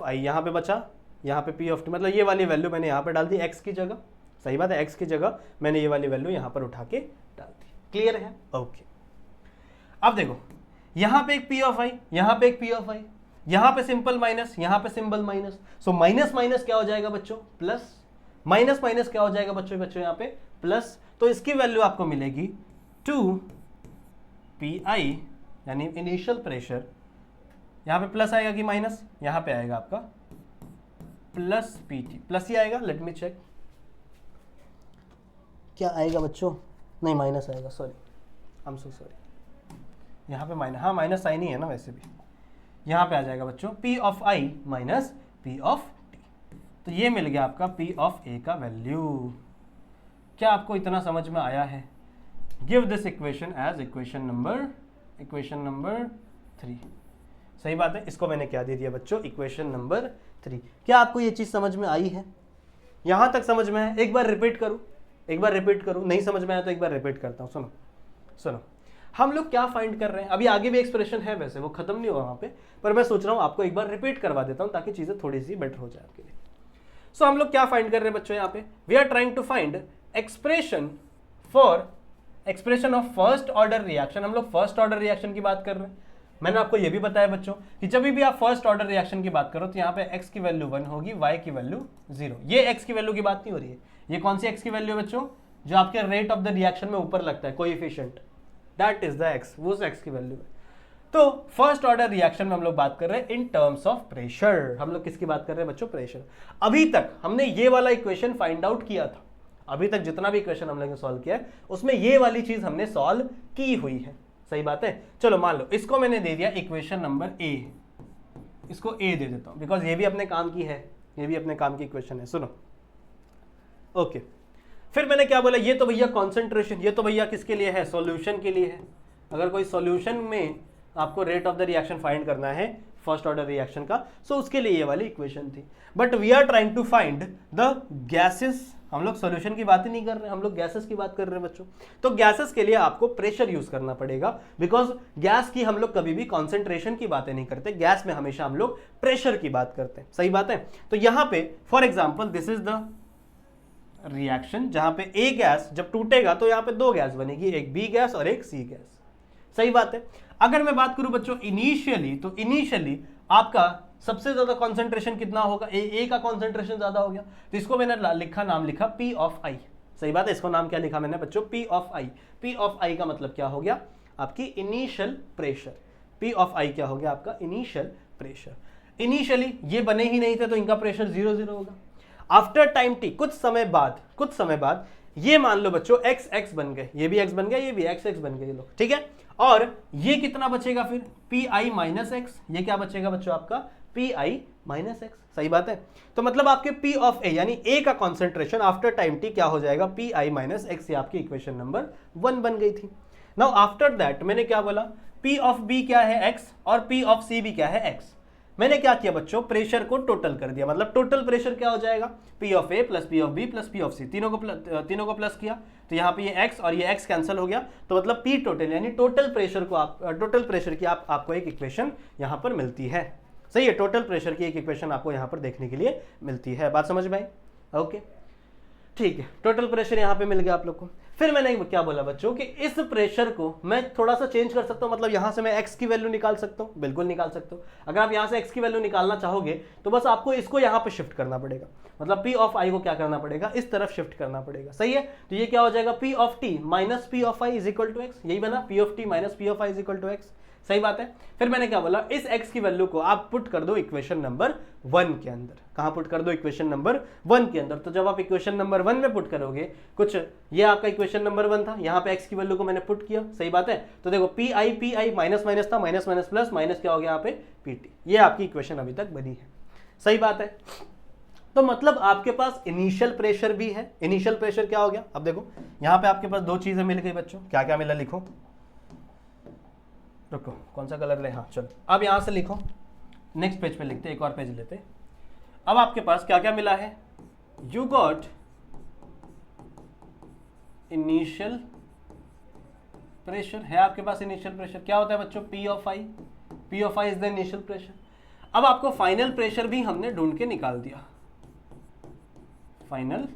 I यहाँ पे बचा, यहाँ पे P ऑफ T, मतलब ये वाली वैल्यू मैंने यहाँ पे डाल दी x की जगह। सही बात है, x की जगह मैंने ये वाली वैल्यू यहाँ पर उठा के डाल दी। क्लियर है, ओके। अब देखो यहाँ पे एक P ऑफ I, यहाँ पे एक P ऑफ I, यहाँ पे सिंपल माइनस, यहाँ पे simple minus, so minus minus क्या हो जाएगा बच्चों, प्लस, माइनस माइनस क्या हो जाएगा बच्चों यहाँ पे प्लस, तो इसकी वैल्यू आपको मिलेगी 2Pi यानी इनिशियल प्रेशर, यहाँ पे प्लस आएगा कि माइनस, यहाँ पे आएगा आपका प्लस Pt, प्लस ही आएगा, लेट मी चेक क्या आएगा बच्चों, नहीं माइनस आएगा, sorry I am so sorry, यहाँ पे माइनस, हाँ माइनस साइन ही है ना वैसे भी, यहाँ पे आ जाएगा बच्चों P of I minus P of T, तो ये मिल गया आपका P ऑफ A का वैल्यू। क्या आपको इतना समझ में आया है? Give this equation as equation number 3। सही बात है, इसको मैंने क्या दे दिया बच्चों, इक्वेशन नंबर 3। क्या आपको ये चीज समझ में आई है? यहां तक समझ में है? एक बार रिपीट करूं, नहीं समझ में आया तो एक बार रिपीट करता हूं। सुनो हम लोग क्या फाइंड कर रहे हैं, अभी आगे भी एक्सप्रेशन है वैसे वो खत्म नहीं हुआ वहां पे, पर मैं सोच रहा हूं आपको एक बार रिपीट करवा देता हूं ताकि चीजें थोड़ी सी बेटर हो जाए आपके लिए। सो हम लोग क्या फाइंड कर रहे हैं बच्चों, यहाँ पे we are trying to find expression of first order reaction. हम लोग फर्स्ट ऑर्डर रिएक्शन की बात कर रहे हैं। मैंने आपको ये भी बताया बच्चों कि जब भी आप फर्स्ट ऑर्डर रिएक्शन की बात करो तो यहाँ पे x की वैल्यू 1 होगी, y की वैल्यू 0। ये x की वैल्यू की बात नहीं हो रही है, ये कौन सी x की वैल्यू है बच्चों? जो आपके रेट ऑफ द रिएक्शन में ऊपर लगता है coefficient, that is the x, वो उस x की वैल्यू है। तो फर्स्ट ऑर्डर रिएक्शन में हम लोग बात कर रहे हैं इन टर्म्स ऑफ प्रेशर। हम लोग किसकी बात कर रहे हैं बच्चों? प्रेशर। अभी तक हमने ये वाला इक्वेशन फाइंड आउट किया था, अभी तक जितना भी इक्वेशन हम लोग ने सॉल्व किया है उसमें ये वाली चीज हमने सॉल्व की हुई है। सही बात है। चलो मान लो इसको मैंने दे दिया इक्वेशन नंबर ए, इसको ए दे देता हूं बिकॉज ये भी अपने काम की है, ये भी अपने काम की इक्वेशन है। सुनो, ओके फिर मैंने क्या बोला, ये तो भैया कॉन्सेंट्रेशन, ये तो भैया किसके लिए है? सॉल्यूशन के लिए है। अगर कोई सॉल्यूशन में आपको rate of the reaction find करना है फर्स्ट ऑर्डर रिएक्शन का, सो उसके लिए ये वाली इक्वेशन थी। But we are trying to find the gases, हम लोग सॉल्यूशन की बात ही नहीं कर रहे, हम लोग गैसेस की बात कर रहे हैं बच्चों। तो गैसेस के लिए आपको प्रेशर यूज करना पड़ेगा, बिकॉज गैस की हम लोग कभी भी कॉन्सेंट्रेशन की बातें नहीं करते, गैस में हमेशा हम लोग प्रेशर की बात करते हैं। सही बात है। तो यहां पे for example this is the reaction जहां पे ए गैस जब टूटेगा तो यहां पे दो गैस बनेगी, एक बी गैस और एक सी गैस। सही बात है। अगर मैं बात करूं बच्चों इनिशियली, तो इनिशियली आपका सबसे ज्यादा कंसंट्रेशन कितना होगा? ए का कंसंट्रेशन ज्यादा हो गया, तो इसको मैंने लिखा, नाम लिखा पी ऑफ आई। सही बात है। इसको नाम क्या लिखा मैंने बच्चों? P of I. P of I का मतलब क्या हो गया? आपकी initial pressure. P of I क्या हो गया? आपका इनिशियल प्रेशर। इनिशियली ये बने ही नहीं थे तो इनका प्रेशर 0 होगा। आफ्टर टाइम टी, कुछ समय बाद ये मान लो बच्चों एक्स एक्स बन गए, ये भी एक्स बन गया, ये भी एक्स एक्स बन गए ये लोग, ठीक है। और ये कितना बचेगा फिर? P I minus x. ये क्या बचेगा बच्चों? आपका पी आई माइनस एक्स। सही बात है। तो मतलब आपके पी ऑफ ए यानी ए का कॉन्सेंट्रेशन आफ्टर टाइम टी क्या हो जाएगा? P I minus x. ये आपकी इक्वेशन नंबर 1 बन गई थी। नाउ आफ्टर दैट मैंने क्या बोला? पी ऑफ बी क्या है? एक्स, और पी ऑफ सी भी क्या है? एक्स। मैंने क्या किया बच्चों? प्रेशर को टोटल कर दिया, मतलब टोटल प्रेशर क्या हो जाएगा? P of A plus P of B plus P of C, तीनों को प्लस किया तो यहाँ पे ये एक्स और ये एक्स कैंसिल हो गया, तो मतलब पी टोटल यानी टोटल प्रेशर को टोटल प्रेशर की आपको एक इक्वेशन यहाँ पर मिलती है। सही है। टोटल प्रेशर की एक इक्वेशन आपको यहाँ पर देखने के लिए मिलती है। बात समझ में आई? ओके ठीक है। टोटल प्रेशर यहाँ पे मिल गया आप लोग को। फिर मैंने क्या बोला बच्चों कि इस प्रेशर को मैं थोड़ा सा चेंज कर सकता हूं, मतलब यहां से मैं x की वैल्यू निकाल सकता हूं, बिल्कुल निकाल सकता हूं। अगर आप यहां से x की वैल्यू निकालना चाहोगे तो बस आपको इसको यहां पे शिफ्ट करना पड़ेगा, मतलब p ऑफ i को क्या करना पड़ेगा? इस तरफ शिफ्ट करना पड़ेगा। सही है। तो ये क्या हो जाएगा? p of t minus p of i is equal to x। यही बना, p of t minus p of i is equal to x। सही बात है। फिर मैंने क्या बोला? इस x की वैल्यू को आप पुट कर दो इक्वेशन नंबर 1 के अंदर। कहां पुट कर दो? इक्वेशन नंबर 1 के अंदर। तो जब आप इक्वेशन नंबर 1 में पुट करोगे, कुछ ये आपका इक्वेशन नंबर 1 था, यहां पे x की वैल्यू को मैंने पुट किया। सही बात है। तो देखो पी आई माइनस माइनस था, माइनस माइनस प्लस, माइनस क्या हो गया यहाँ पे? पीटी। ये आपकी इक्वेशन अभी तक बनी है। सही बात है। तो मतलब आपके पास इनिशियल प्रेशर भी है। इनिशियल प्रेशर क्या हो गया? अब देखो यहाँ पे आपके पास दो चीजें मिल गई बच्चों। क्या क्या मिला? लिखो, रुको कौन सा कलर ले? हाँ चलो, अब यहां से लिखो, नेक्स्ट पेज पे लिखते, एक और पेज लेते। अब आपके पास क्या क्या मिला है? यू गॉट इनिशियल प्रेशर है आपके पास। इनिशियल प्रेशर क्या होता है बच्चों? P of I. P of I is the initial pressure. अब आपको फाइनल प्रेशर भी हमने ढूंढ के निकाल दिया। फाइनल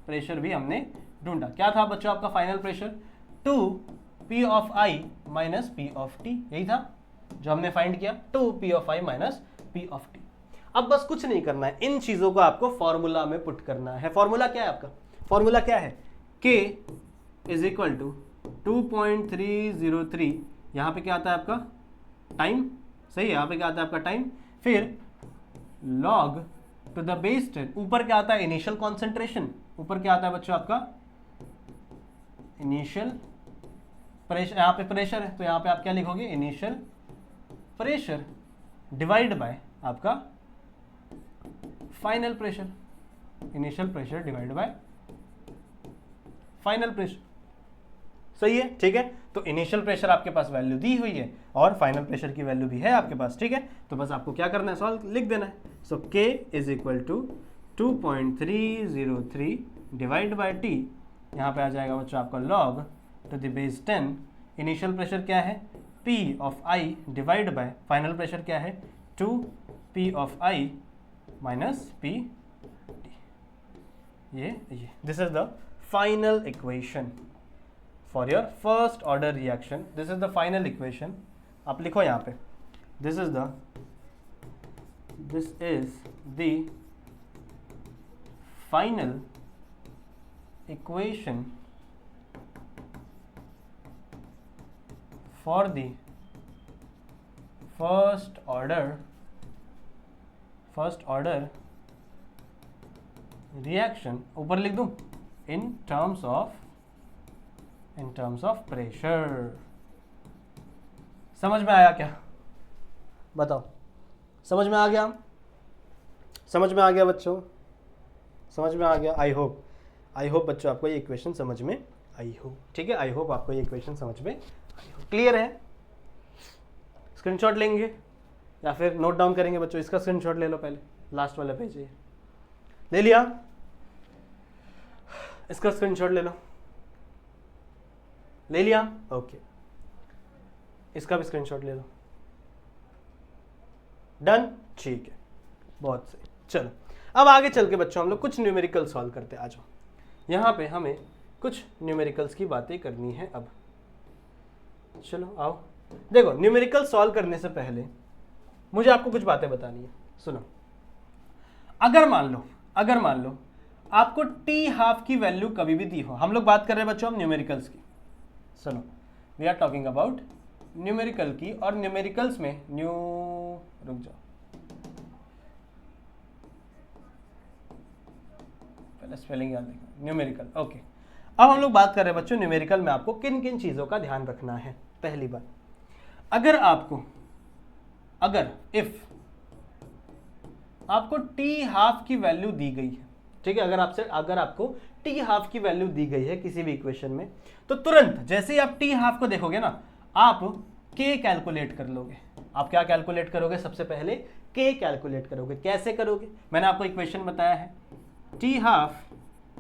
प्रेशर भी हमने ढूंढा। क्या था बच्चों आपका final pressure? 2 P of I minus P of T. यही था जो हमने फाइंड किया, 2 P of I minus P of T. अब बस कुछ नहीं करना है, इन चीजों को आपको फॉर्मूला में पुट करना है। फॉर्मूला क्या है आपका? फॉर्मूला क्या है? K is equal to 2.303। यहां पे क्या आता है आपका? टाइम। सही है। यहां पे क्या आता है आपका? टाइम। फिर log टू द बेस 10। ऊपर क्या आता है? Initial concentration. ऊपर क्या आता है बच्चों आपका? Initial pressure. यहाँ पे प्रेशर है तो यहाँ पे आप क्या लिखोगे? इनिशियल प्रेशर डिवाइड बाय आपका final pressure. Initial pressure divide by final pressure. सही है। ठीक है। तो इनिशियल प्रेशर आपके पास वैल्यू दी हुई है और फाइनल प्रेशर की वैल्यू भी है आपके पास। ठीक है। तो बस आपको क्या करना है? सॉल्व लिख देना है। सो K is equal to 2.303 divide by T। यहाँ पे आ जाएगा बच्चों आपका log to the base 10। Initial pressure क्या है? P of I divide by final pressure क्या है? 2 P of I minus P T। ये this is the final equation for your first order reaction. This is the final equation. आप लिखो यहाँ पे, this is the final equation for the first order reaction, ऊपर लिख दूं, in terms of pressure. समझ में आया क्या? बताओ, समझ में आ गया? समझ में आ गया बच्चों? समझ में आ गया? आई होप बच्चों आपको ये इक्वेशन समझ में आई हो। ठीक है, आई होप आपको ये इक्वेशन समझ में आई हो। क्लियर है? स्क्रीनशॉट लेंगे या फिर नोट डाउन करेंगे बच्चों? इसका स्क्रीनशॉट ले लो पहले, लास्ट वाला पेज है, ले लिया? इसका स्क्रीनशॉट ले लो, ले लिया? ओके, इसका भी स्क्रीनशॉट ले लो। डन? ठीक है, बहुत सही। चलो अब आगे चल के बच्चों हम लोग कुछ न्यूमेरिकल सॉल्व करते हैं। आ जाओ, यहाँ पे हमें कुछ न्यूमेरिकल्स की बातें करनी है अब। चलो आओ, देखो न्यूमेरिकल सॉल्व करने से पहले मुझे आपको कुछ बातें बतानी है। सुनो, अगर मान लो आपको t½ की वैल्यू कभी भी दी हो, हम लोग बात कर रहे हैं बच्चों हम न्यूमेरिकल्स की। सुनो, we are talking about numerical की, और न्यूमेरिकल्स में रुक जाओ, पहले स्पेलिंग याद रखना, न्यूमेरिकल। ओके, अब हम लोग बात कर रहे हैं बच्चों न्यूमेरिकल में आपको किन किन चीजों का ध्यान रखना है। पहली बात, इफ आपको t½ की वैल्यू दी गई है, ठीक है, अगर आपको t½ की वैल्यू दी गई है किसी भी इक्वेशन में, तो तुरंत जैसे ही आप t½ को देखोगे ना, आप k कैलकुलेट कर लोगे। आप क्या कैलकुलेट करोगे? सबसे पहले k कैलकुलेट करोगे। कैसे करोगे? मैंने आपको इक्वेशन बताया है, t½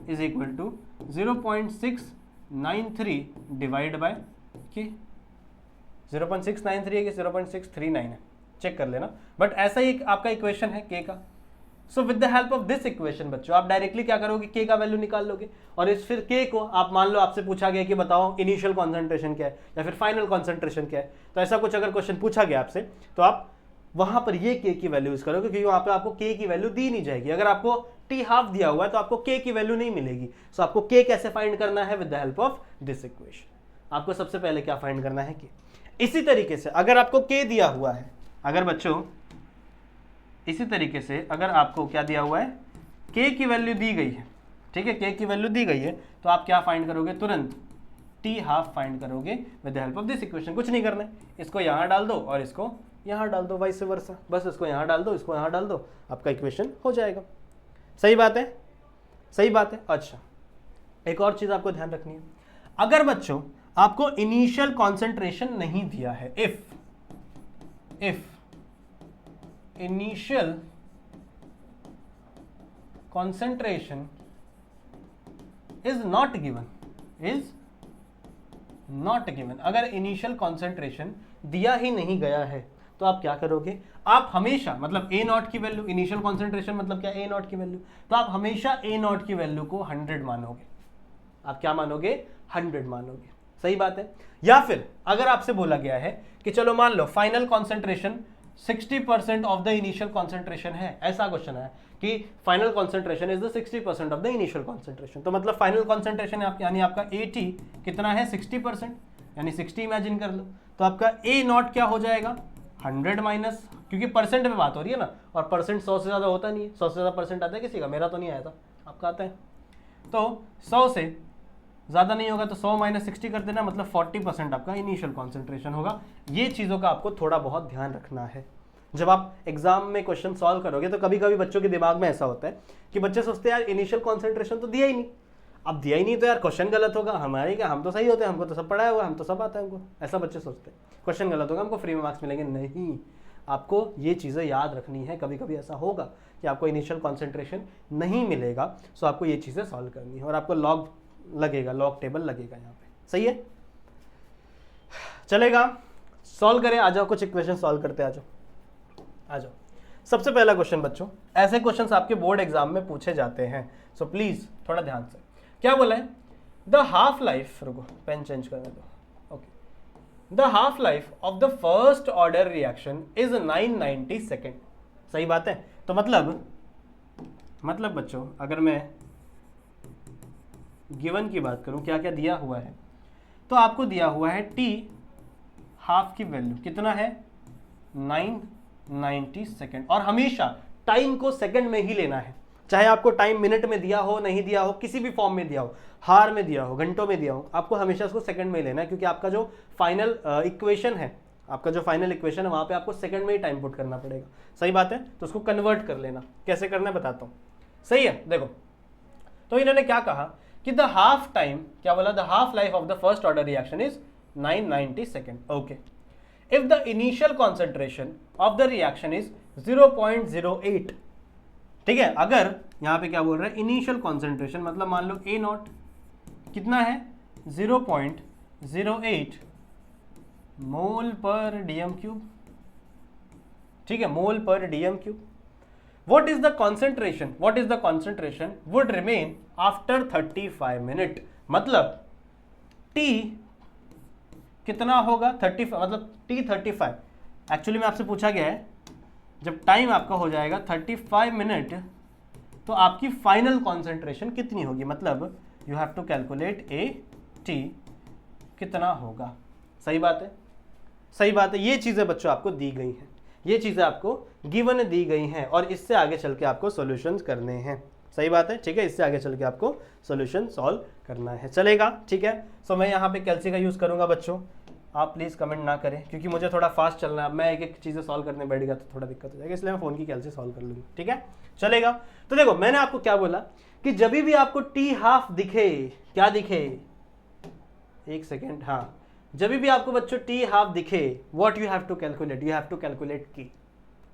is equal to 0.693 divide by k। 0.693 है कि 0.639 है, चेक कर लेना, बट ऐसा ही आपका इक्वेशन है k का। So with the help of this equation बच्चों आप डायरेक्टली क्या करोगे? k का वैल्यू निकाल लोगे, और इस फिर k को आप मान लो आपसे पूछा गया कि बताओ इनिशियल कॉन्सेंट्रेशन क्या है या फिर फाइनल कॉन्सेंट्रेशन क्या है, तो ऐसा कुछ अगर क्वेश्चन पूछा गया आपसे तो आप वहां पर ये k की वैल्यू यूज करोगे, क्योंकि वहां पर आपको k की वैल्यू दी नहीं जाएगी। अगर आपको t½ दिया हुआ है तो आपको k की वैल्यू नहीं मिलेगी। सो आपको k कैसे फाइंड करना है? With the help of this equation. आपको सबसे पहले क्या फाइंड करना है? k। इसी तरीके से अगर आपको k दिया हुआ है, अगर बच्चों इसी तरीके से अगर आपको क्या दिया हुआ है? k की वैल्यू दी गई है, ठीक है, k की वैल्यू दी गई है, तो आप क्या फाइंड करोगे? तुरंत t½ फाइंड करोगे with the help of this equation. कुछ नहीं करना है, इसको यहां डाल दो और इसको यहां डाल दो, वाइस वर्सा, बस इसको यहां डाल दो, इसको यहां डाल दो, आपका इक्वेशन हो जाएगा। सही बात है? सही बात है। अच्छा, एक और चीज आपको ध्यान रखनी है, अगर बच्चों आपको इनिशियल कॉन्सेंट्रेशन नहीं दिया है, if initial concentration is not given, अगर इनिशियल कॉन्सेंट्रेशन दिया ही नहीं गया है तो आप क्या करोगे? आप हमेशा, मतलब A0 की वैल्यू, इनिशियल कॉन्सेंट्रेशन मतलब क्या? A0 की वैल्यू, तो आप हमेशा A0 की वैल्यू को 100 मानोगे। आप क्या मानोगे? 100 मानोगे। सही बात है। या फिर अगर आपसे बोला गया है कि चलो मान लो final concentration 60% of the initial concentration है, ऐसा क्वेश्चन है कि final concentration is the 60% of the initial concentration, तो मतलब फाइनल कॉन्सेंट्रेशन यानी आपका AT कितना है? 60%, यानी 60 इमेजिन कर लो, तो आपका A0 क्या हो जाएगा? 100 माइनस, क्योंकि परसेंट में बात हो रही है ना, और परसेंट 100 से ज़्यादा होता नहीं है। 100 से ज़्यादा परसेंट आता है किसी का? मेरा तो नहीं आया था, आपका आता है। तो 100 से ज़्यादा नहीं होगा तो 100 माइनस 60 कर देना, मतलब 40% आपका इनिशियल कॉन्सेंट्रेशन होगा। ये चीज़ों का आपको थोड़ा बहुत ध्यान रखना है। जब आप एग्जाम में क्वेश्चन सॉल्व करोगे तो कभी कभी बच्चों के दिमाग में ऐसा होता है कि बच्चे सोचते हैं यार इनिशियल कॉन्सेंट्रेशन तो दिया ही नहीं, अब दिया ही नहीं तो यार क्वेश्चन गलत होगा, हमारे क्या, हम तो सही होते हैं, हमको तो सब पढ़ाया हुआ है, हम तो सब आता है हमको, ऐसा बच्चे सोचते हैं। क्वेश्चन गलत होगा, हमको फ्री में मार्क्स मिलेंगे। नहीं, आपको ये चीज़ें याद रखनी है। कभी कभी ऐसा होगा कि आपको इनिशियल कॉन्सेंट्रेशन नहीं मिलेगा, सो आपको ये चीज़ें सॉल्व करनी है, और आपको लॉग लगेगा, लॉग टेबल लगेगा यहाँ पे। सही है, चलेगा? सॉल्व करें, आ जाओ, कुछ इक्वेशन सॉल्व करते, आ जाओ। सबसे पहला क्वेश्चन बच्चों, ऐसे क्वेश्चंस आपके बोर्ड एग्जाम में पूछे जाते हैं, सो प्लीज थोड़ा ध्यान से। क्या बोला है? द हाफ लाइफ, रुको पेन चेंज करने दो, okay. The half life of the first order reaction is 990 second. सही बात है। तो मतलब बच्चों, अगर मैं गिवन की बात करूं, क्या क्या दिया हुआ है, तो आपको दिया हुआ है टी हाफ की वैल्यू कितना है 990 सेकेंड, और हमेशा टाइम को सेकंड में ही लेना है, चाहे आपको टाइम मिनट में दिया हो, नहीं दिया हो, किसी भी फॉर्म में दिया हो, हार में दिया हो, घंटों में दिया हो, आपको हमेशा उसको सेकंड में ही लेना है, क्योंकि आपका जो फाइनल इक्वेशन है, आपका जो फाइनल इक्वेशन है वहां पे आपको सेकंड में ही टाइम पुट करना पड़ेगा। सही बात है, तो उसको कन्वर्ट कर लेना, कैसे करना है बताता हूं। सही है, देखो तो इन्होंने क्या कहा कि द हाफ टाइम, क्या बोला, the half life of the first order reaction is 990 second. Okay, if the initial concentration of the reaction is 0.08, ठीक है, अगर यहां पे क्या बोल रहा है इनिशियल कॉन्सेंट्रेशन, मतलब मान लो A नॉट कितना है 0.08 मोल पर डीएम क्यूब, ठीक है, मोल पर DM cube. what is the concentration would remain after 35 minute, मतलब T कितना होगा 35, मतलब T35 एक्चुअली में आपसे पूछा गया है जब टाइम आपका हो जाएगा 35 मिनट तो आपकी फाइनल कॉन्सेंट्रेशन कितनी होगी, मतलब you have to calculate AT कितना होगा। सही बात है, सही बात है, ये चीज़ें बच्चों आपको दी गई हैं, ये चीज़ें आपको गिवन दी गई हैं और इससे आगे चल के आपको सॉल्यूशंस करने हैं। सही बात है, ठीक है, इससे आगे चल के आपको सॉल्यूशन सॉल्व करना है, चलेगा, ठीक है। सो मैं यहाँ पे कैल्सी का यूज़ करूँगा बच्चों, आप प्लीज़ कमेंट ना करें क्योंकि मुझे थोड़ा फास्ट चलना है, मैं एक एक चीज़ें सॉल्व करने बैठ गया तो थोड़ा दिक्कत हो जाएगा, इसलिए मैं फ़ोन की कैल्सी सॉल्व कर लूँगा, ठीक है, चलेगा। तो देखो मैंने आपको क्या बोला कि जब भी आपको टी हाफ दिखे, क्या दिखे, एक सेकेंड, हाँ, जब भी आपको बच्चों टी हाफ दिखे what you have to calculate, you have to calculate की।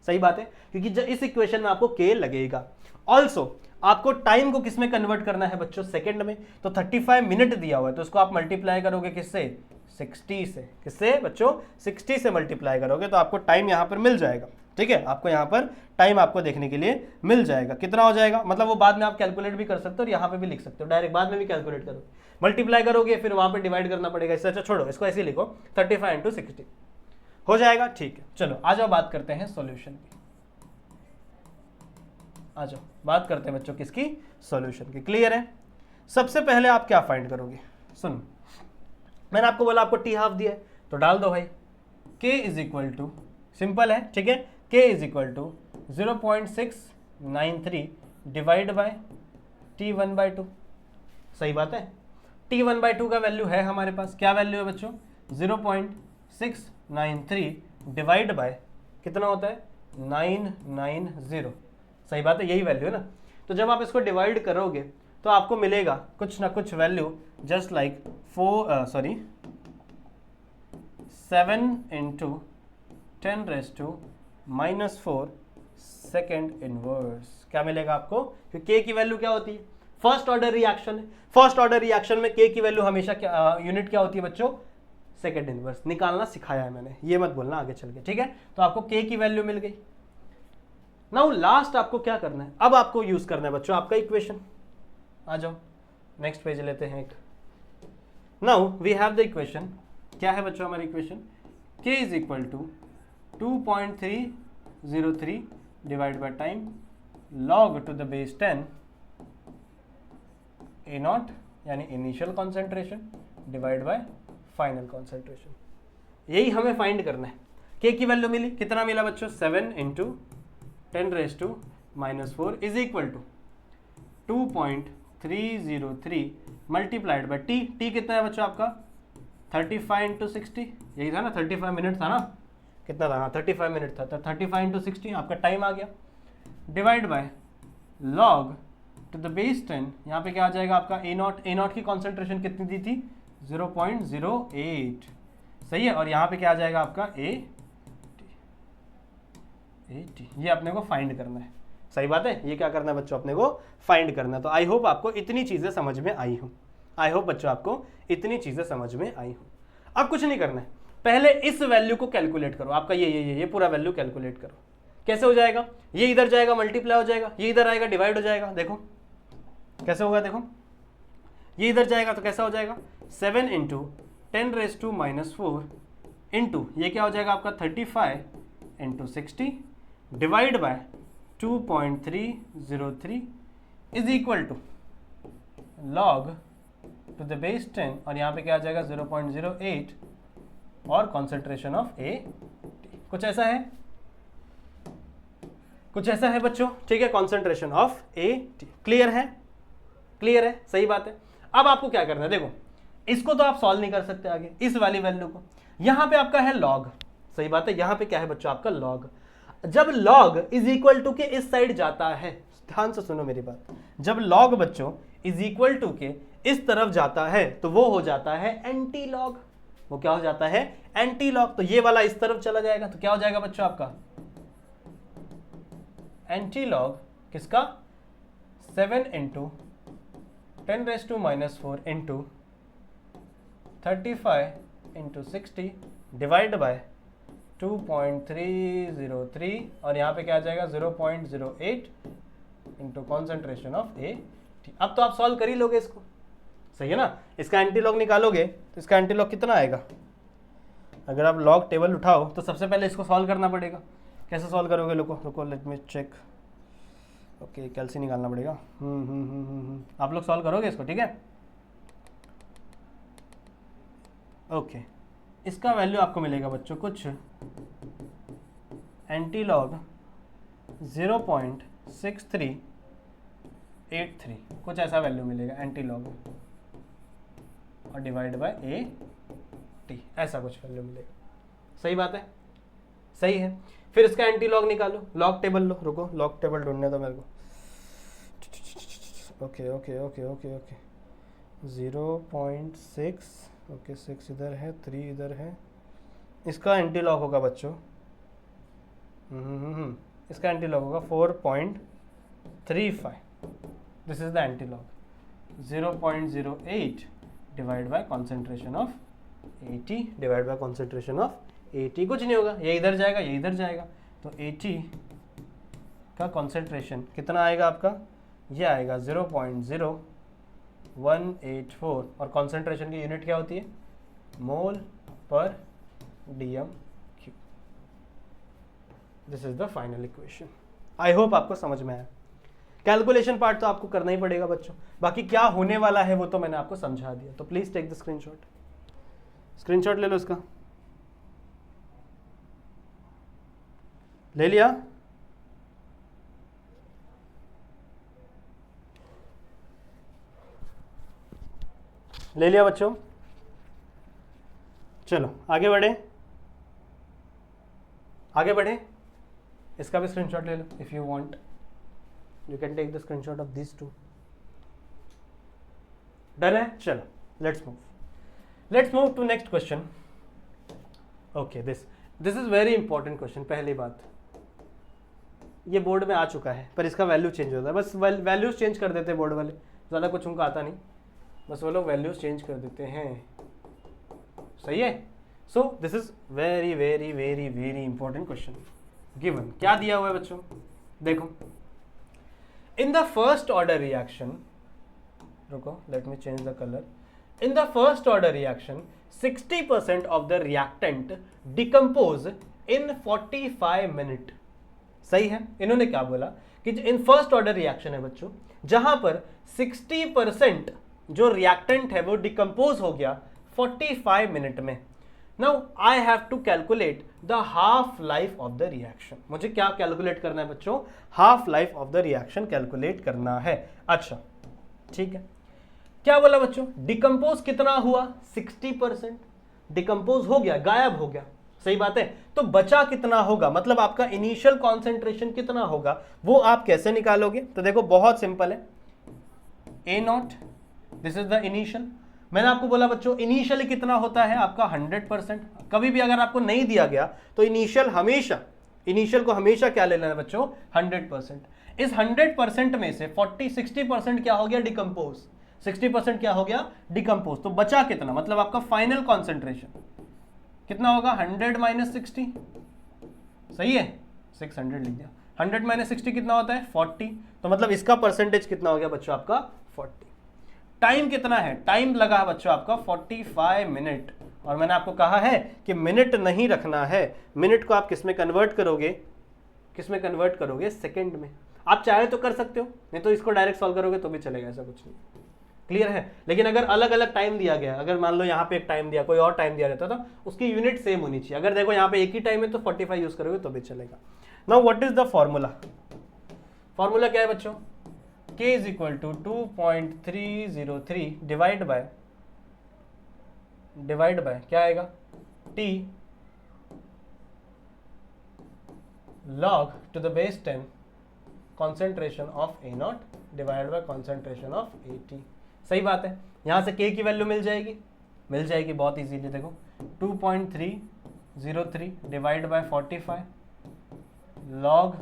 सही बात है, क्योंकि इस इक्वेशन में आपको के लगेगा। ऑल्सो आपको टाइम को किस में कन्वर्ट करना है बच्चों, सेकंड में, तो 35 मिनट दिया हुआ है तो उसको आप मल्टीप्लाई करोगे किससे, 60 से, किससे बच्चों 60 से मल्टीप्लाई करोगे तो आपको टाइम यहाँ पर मिल जाएगा, ठीक है, आपको यहाँ पर टाइम आपको देखने के लिए मिल जाएगा। कितना हो जाएगा, मतलब वो बाद में आप कैलकुलेट भी कर सकते हो और यहाँ पे भी लिख सकते हो, डायरेक्ट बाद में भी कैलकुलेट करो, मल्टीप्लाई करोगे फिर वहाँ पे डिवाइड करना पड़ेगा, इससे अच्छा छोड़ो, इसको ऐसे लिखो 35 × 60 हो जाएगा, ठीक है। चलो आ जाओ बात करते हैं सॉल्यूशन की, आ जाओ बात करते हैं बच्चों किसकी, सॉल्यूशन की। क्लियर है, सबसे पहले आप क्या फाइंड करोगे, सुनो, मैंने आपको बोला आपको टी हाफ दिया है तो डाल दो भाई k is equal to, simple है, ठीक है, k is equal to 0.693 divide by T1/2। सही बात है, T1/2 का वैल्यू है हमारे पास, क्या वैल्यू है बच्चों 0.693 डिवाइड बाय कितना होता है 990। सही बात है, यही वैल्यू है ना। तो जब आप इसको डिवाइड करोगे तो आपको मिलेगा कुछ ना कुछ value just like 7 × 10⁻⁻⁴ second inverse. क्या मिलेगा आपको, क्योंकि k की वैल्यू क्या होती है, फर्स्ट ऑर्डर रिएक्शन है, फर्स्ट ऑर्डर रिएक्शन में k की वैल्यू हमेशा यूनिट क्या होती है बच्चों, सेकेंड इनवर्स। निकालना सिखाया है मैंने, ये मत बोलना आगे चल के, ठीक है। तो आपको k की वैल्यू मिल गई। नाउ लास्ट आपको क्या करना है, अब आपको यूज करना है बच्चों आपका इक्वेशन। आ जाओ नेक्स्ट पेज लेते हैं एक। Now we have the equation, क्या है बच्चों हमारी equation, k is equal to 2.303 divide by time log to the base 10 A nought यानी initial concentration divide by final concentration. यही हमें फाइंड करना है। k की वैल्यू मिली, कितना मिला बच्चों 7 × 10⁻⁻⁴ is equal to 2.303 multiplied by t। t कितना है बच्चों आपका 35 × 60, यही था ना, 35 मिनट था ना, कितना था, हाँ 35 मिनट था, तो 35 × 60 आपका टाइम आ गया, divide by log to the base 10, यहाँ पे क्या आ जाएगा आपका a नॉट की कॉन्सेंट्रेशन कितनी दी थी 0.08। सही है, और यहाँ पे क्या आ जाएगा आपका AT, ये अपने को फाइंड करना है। सही बात है, ये क्या करना है बच्चों, अपने को फाइंड करना है। तो आई होप आपको इतनी चीजें समझ में आई हूँ, आई होप बच्चों आपको इतनी चीजें समझ में आई हूँ। अब कुछ नहीं करना है, पहले इस वैल्यू को कैलकुलेट करो, आपका ये पूरा वैल्यू कैलकुलेट करो। कैसे हो जाएगा, ये इधर जाएगा मल्टीप्लाई हो जाएगा, ये इधर आएगा डिवाइड हो जाएगा, देखो कैसे होगा, देखो ये इधर जाएगा तो कैसा हो जाएगा 7 × 10⁻⁻⁴ इंटू ये क्या हो जाएगा आपका 35 × 60 divide by 2.303 is equal to log to the base 10 और यहाँ पे क्या आ जाएगा 0.08 और कॉन्सेंट्रेशन ऑफ ए कुछ ऐसा है, कुछ ऐसा है बच्चों, ठीक है, concentration of A T. Clear है, क्लियर है, सही बात है। अब आपको क्या करना है, देखो इसको तो आप सॉल्व नहीं कर सकते आगे, इस वाली वैल्यू को। यहां पे आपका है लॉग, सही बात है, यहां पे क्या है बच्चों आपका लॉग। जब लॉग इज इक्वल टू के इस साइड जाता है, ध्यान से सुनो मेरी बात, जब लॉग बच्चों इज इक्वल टू के इस तरफ जाता है तो वो हो जाता है एंटी लॉग। वो क्या हो जाता है, एंटी लॉग। तो ये वाला इस तरफ चला जाएगा तो क्या हो जाएगा बच्चों आपका एंटी लॉग किसका 7 into 10⁻⁻4 into 35 into 60 divide by 2.303 और यहाँ पे क्या आ जाएगा 0.08 इंटू कॉन्सेंट्रेशन ऑफ ए। अब तो आप सॉल्व कर ही लोगे इसको, सही है ना। इसका एंटी लॉग निकालोगे तो इसका एंटी लॉग कितना आएगा, अगर आप लॉग टेबल उठाओ तो सबसे पहले इसको सॉल्व करना पड़ेगा। कैसे सॉल्व करोगे, रुको लेट मी चेक। ओके कैलसी निकालना पड़ेगा। आप लोग सॉल्व करोगे इसको, ठीक है। ओके इसका वैल्यू आपको मिलेगा बच्चों कुछ एंटी लॉग 0.6383 कुछ ऐसा वैल्यू मिलेगा एंटी लॉग और डिवाइड बाय ए टी, ऐसा कुछ वैल्यू मिलेगा। सही बात है, सही है। फिर इसका एंटी लॉग निकालो, लॉग टेबल लो, रुको लॉग टेबल ढूंढने दो मेरे को। ओके 0.6, ओके 6 इधर है, 3 इधर है। इसका एंटी लॉग होगा बच्चों इसका एंटी लॉग होगा 4.35। This is the anti log 0.08 divide by concentration of 80 divide by concentration of 80। कुछ नहीं होगा, ये इधर जाएगा ये इधर जाएगा, तो 80 का कॉन्सेंट्रेशन कितना आएगा आपका, ये आएगा 0.0184 और कॉन्सेंट्रेशन की यूनिट क्या होती है, मोल पर DM cube. This is the final equation. I hope आपको समझ में आया। कैलकुलेशन पार्ट तो आपको करना ही पड़ेगा बच्चों, बाकी क्या होने वाला है वो तो मैंने आपको समझा दिया। तो प्लीज टेक द स्क्रीनशॉट ले लो इसका। ले लिया, ले लिया बच्चों। चलो आगे बढ़े। इसका भी स्क्रीनशॉट ले लो if you want, you can take the screenshot of this too. Done है, चलो let's move to next question. Okay this is very important question. पहली बात, ये बोर्ड में आ चुका है पर इसका वैल्यू चेंज होता है, बस वैल्यूज चेंज कर देते हैं बोर्ड वाले, ज़्यादा कुछ उनको आता नहीं, बस वो लोग वैल्यूज चेंज कर देते हैं, सही है। So this is very very very very important question given. क्या दिया हुआ है बच्चों, देखो in the first order reaction, रुको let me change the colour. In the first order reaction 60% of the reactant decompose in 45 minute. सही है, इन्होंने क्या बोला कि इन फर्स्ट ऑर्डर रिएक्शन है बच्चों जहां पर 60% जो रिएक्टेंट है वो डिकम्पोज हो गया 45 मिनट में। Now I have to calculate the half life of the reaction. मुझे क्या कैलकुलेट करना है बच्चों, half life of the reaction calculate करना है। अच्छा ठीक है, क्या बोला बच्चों, डिकम्पोज कितना हुआ 60%, डिकम्पोज हो गया, गायब हो गया, सही बात है। तो बचा कितना होगा, मतलब आपका इनिशियल कॉन्सेंट्रेशन कितना होगा, वो आप कैसे निकालोगे। तो देखो बहुत सिंपल है, A0 this is the initial. मैंने आपको बोला बच्चों इनिशियली कितना होता है आपका 100%। कभी भी अगर आपको नहीं दिया गया तो इनिशियल को हमेशा क्या ले लेना है बच्चों 100%। इस 100% में से 60% क्या हो गया डिकम्पोज, 60% क्या हो गया डिकम्पोज। तो बचा कितना, मतलब आपका फाइनल कॉन्सेंट्रेशन कितना होगा 100 - 60, सही है 600 लिख दिया। 100 - 60 कितना होता है 40, तो मतलब इसका परसेंटेज कितना हो गया बच्चों आपका 40। टाइम कितना है, टाइम लगा है बच्चों आपका 45 मिनट। और मैंने आपको कहा है कि मिनट नहीं रखना है, मिनट को आप किस में कन्वर्ट करोगे सेकंड में। आप चाहे तो कर सकते हो, नहीं तो इसको डायरेक्ट सॉल्व करोगे तो भी चलेगा, ऐसा कुछ नहीं। क्लियर है। लेकिन अगर अलग अलग टाइम दिया गया, अगर मान लो यहाँ पे एक टाइम दिया, कोई और टाइम दिया रहता था, उसकी यूनिट सेम होनी चाहिए। अगर देखो यहाँ पे एक ही टाइम है तो 45 यूज करोगे तो भी चलेगा। Now what is the formula? Formula क्या है बच्चों? k is equal to 2.303 divide by क्या आएगा? t log to the base 10 concentration of A0 divide by concentration of AT। सही बात है। यहाँ से k की वैल्यू मिल जाएगी बहुत इजीली। देखो 2.303 divide by 45 log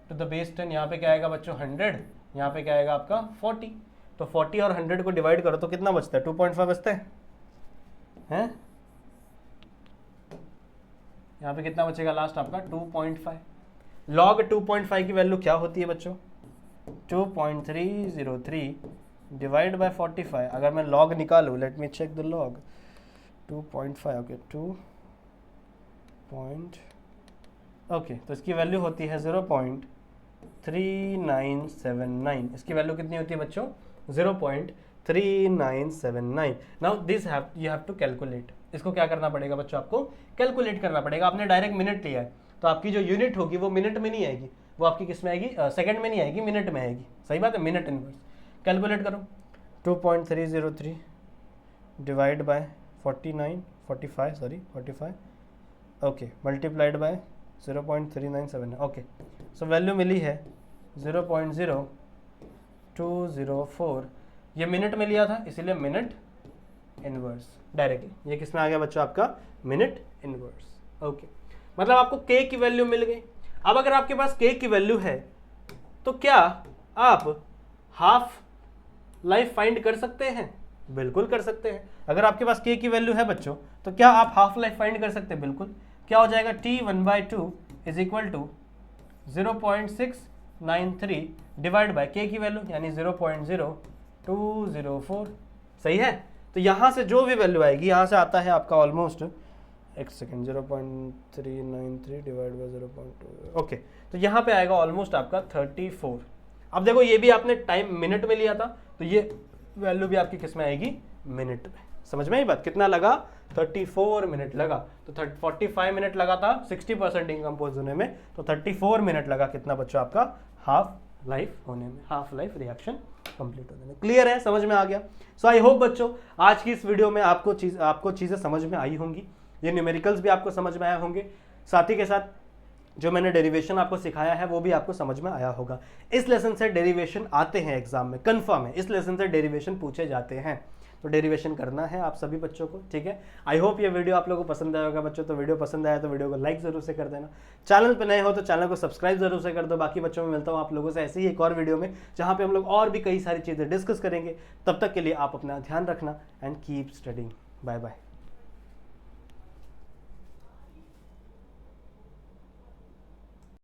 to the base 10, यहाँ पे क्या आएगा बच्चों? 100, यहाँ पे क्या आएगा आपका 40। तो 40 और 100 को डिवाइड करो तो कितना बचता है? 2.5 बचता है। यहाँ पे कितना बचेगा लास्ट आपका? 2.5। log 2.5 की वैल्यू क्या होती है बच्चों? 2.303 डिवाइड बाय 45। अगर मैं log निकालूँ, let me check the log। 2.5 okay, okay, तो इसकी वैल्यू होती है 0.3979। इसकी वैल्यू कितनी होती है बच्चों? 0.3979। Now this you have to calculate. इसको क्या करना पड़ेगा बच्चों? आपको कैलकुलेट करना पड़ेगा। आपने डायरेक्ट मिनट लिया है तो आपकी जो यूनिट होगी वो मिनट में नहीं आएगी, वो आपकी किस में आएगी? सेकंड में नहीं आएगी, मिनट में आएगी। सही बात है, मिनट इनवर्स। कैलकुलेट करो। 2.303 divide by 45 okay, multiplied by 0.397। Okay, so value मिली है 0.0204। ये मिनट में लिया था इसीलिए मिनट इनवर्स डायरेक्टली। ये किस में आ गया बच्चों? आपका मिनट इनवर्स। ओके, मतलब आपको k की वैल्यू मिल गई। अब अगर आपके पास k की वैल्यू है तो क्या आप हाफ लाइफ फाइंड कर सकते हैं? बिल्कुल कर सकते हैं। अगर आपके पास k की वैल्यू है बच्चों तो क्या आप हाफ लाइफ फाइंड कर सकते हैं? बिल्कुल। क्या हो जाएगा? t1/2 is equal to 0.693 divide by k की वैल्यू यानी 0.0204। सही है। तो यहां से जो भी वैल्यू आएगी, यहां से आता है आपका ऑलमोस्ट, एक सेकेंड, 0.393 डिवाइड बाय 0.2। ओके, तो यहाँ पे आएगा ऑलमोस्ट आपका 34। अब देखो ये भी आपने टाइम मिनट में लिया था तो ये वैल्यू भी आपकी किस में आएगी? मिनट में। समझ में आई बात? कितना लगा? 34 मिनट लगा। तो 45 मिनट लगा था 60% इनकम्पोज होने में, तो 34 मिनट लगा कितना बच्चों? आपका हाफ लाइफ होने में, हाफ लाइफ रिएक्शन कंप्लीट होने में। क्लियर है? समझ में आ गया? सो आई होप बच्चों आज की इस वीडियो में आपको चीज़ें समझ में आई होंगी। ये न्यूमेरिकल्स भी आपको समझ में आया होंगे, साथ ही के साथ जो मैंने डेरिवेशन आपको सिखाया है वो भी आपको समझ में आया होगा। इस लेसन से डेरिवेशन आते हैं एग्जाम में, कंफर्म है। इस लेसन से डेरिवेशन पूछे जाते हैं, तो डेरिवेशन करना है आप सभी बच्चों को। ठीक है, आई होप ये वीडियो आप लोगों को पसंद आया होगा बच्चों। तो वीडियो पसंद आया तो वीडियो को लाइक जरूर से कर देना। चैनल पे नए हो तो चैनल को सब्सक्राइब जरूर से कर दो। बाकी बच्चों में मिलता हूँ आप लोगों से ऐसे ही एक और वीडियो में, जहाँ पे हम लोग और भी कई सारी चीज़ें डिस्कस करेंगे। तब तक के लिए आप अपना ध्यान रखना and keep studying. Bye bye.